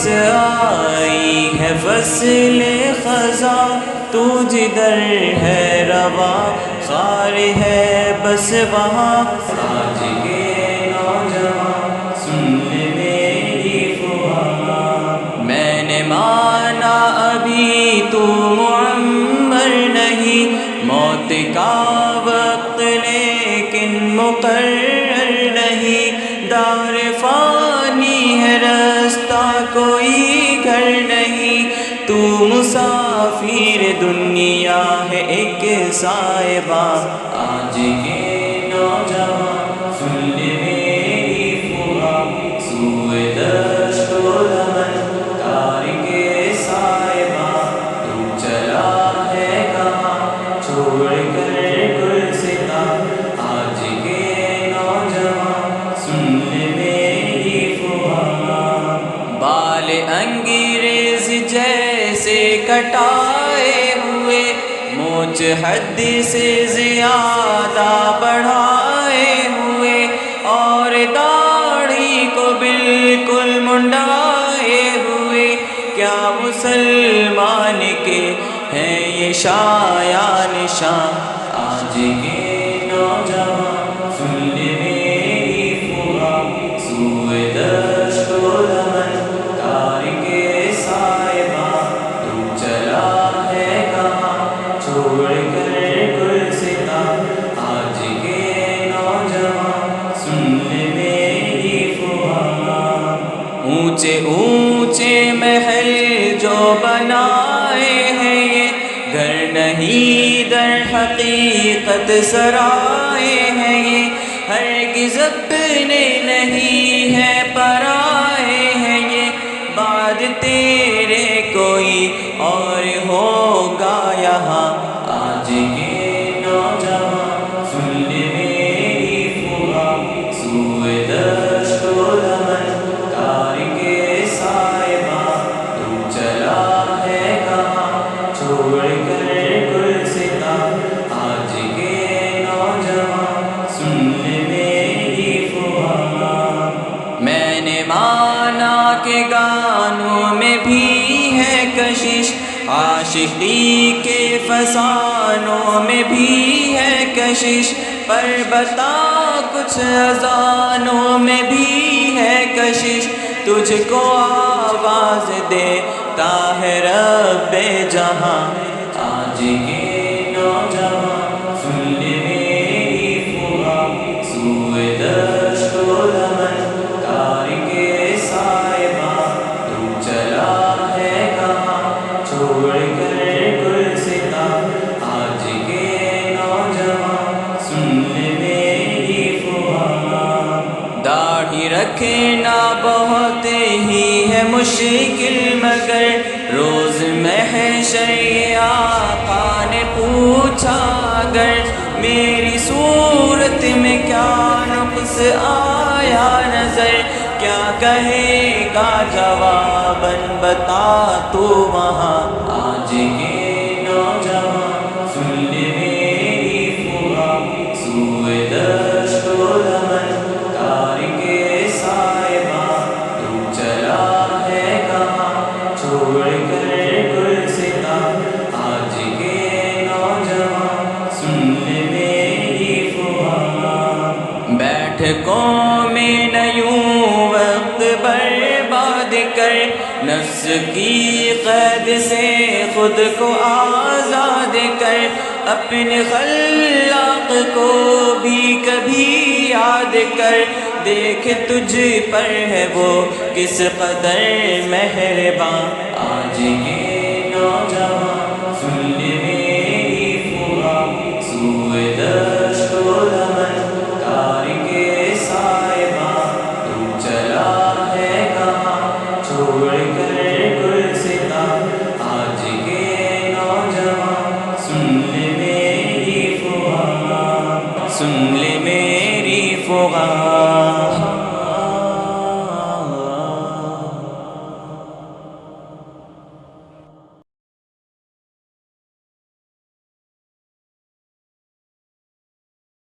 بس آئی ہے فصل خزاں، تو جدھر ہے رواں خار ہے بس وہاں۔ آج کے نوجوان سن لے میری فغاں، میں نے مانا ابھی تو معمر نہیں، موت کا وقت لیکن مقرر نہیں، دار فانی ہے رستہ کوئی گھر نہیں، تو مسافر دنیا ہے ایک سائباں۔ آج کے نوجوان سن لے میری فغاں، سوئے دشت و دمن تارک سائباں، تو چلا ہے کہاں چھوڑ کر گلستاں۔ آج کے نوجوان سن لے میری فغاں، بال انگریز جیسے کٹائے ہوئے، مونچھ حد سے زیادہ بڑھائے ہوئے، اور داڑھی کو بالکل منڈائے ہوئے، کیا مسلمان کے ہیں یہ شایان نشان۔ آج کے نوجوان سن لے میری فغاں، سوئے دشت و دمن تارک سائباں، تو چلا ہے کہاں چھوڑ کر گلستاں۔ آج کے نوجوان سن لے میری فغاں، اونچے اونچے محل جو بنائے ہیں یہ گھر نہیں در حقیقت سرائے ہیں یہ، ہرگز اپنے نہیں ہے پرائے ہیں یہ، بعد تیرے کوئی اور ہوگا یہاں۔ آج کے نوجوان سن لے میری فغاں، سوئے دشت و دمن تارک سائباں، تو چلا ہے کہاں چھوڑ کر گلستاں۔ آج کے نوجوان سن لے میری فغاں، میں نے مانا کہ گانوں میں بھی ہے کشش، عاشقی کے فسانوں میں بھی ہے کشش، پر بتا کچھ اذانوں میں بھی ہے کشش، تجھ کو آواز دیتا ہے رب جہاں۔ آج کے نوجوان سن لے میری فغاں، سوئے دشت و دمن تارک سائباں، تو چلا ہے کہاں چھوڑ کر گلستاں۔ آج کے نوجوان سن لے میری فغاں، داڑھی رکھنا بہت ہی ہے مشکل، مگر روز محشر یہ آقا نے پوچھا اگر میری صورت میں کیا نقص آیا نظر، کیا کہے گا جواباً بتا تو وہاں۔ آج کے نوجوان سن لے میری فغاں، سوئے دشت و دمن تارک سائباں، تو چلا ہے کہاں چھوڑ کر گلستاں۔ آج کے نوجوان سن لے میری فغاں، بیٹھکوں میں نہ یوں وقت برباد کر، نفس کی قید سے خود کو آزاد کر، اپنے خلاق کو بھی کبھی یاد کر، دیکھ تجھ پر ہے وہ کس قدر مہرباں۔ آج کے نوجوان سن لے میری فغاں، سوئے دشت و دمن تارک سائباں، تو چلا ہے کہاں چھوڑ کر گلستاں۔ آج کے نوجوان سن لے میری فغاں، سن لے میری فغاں۔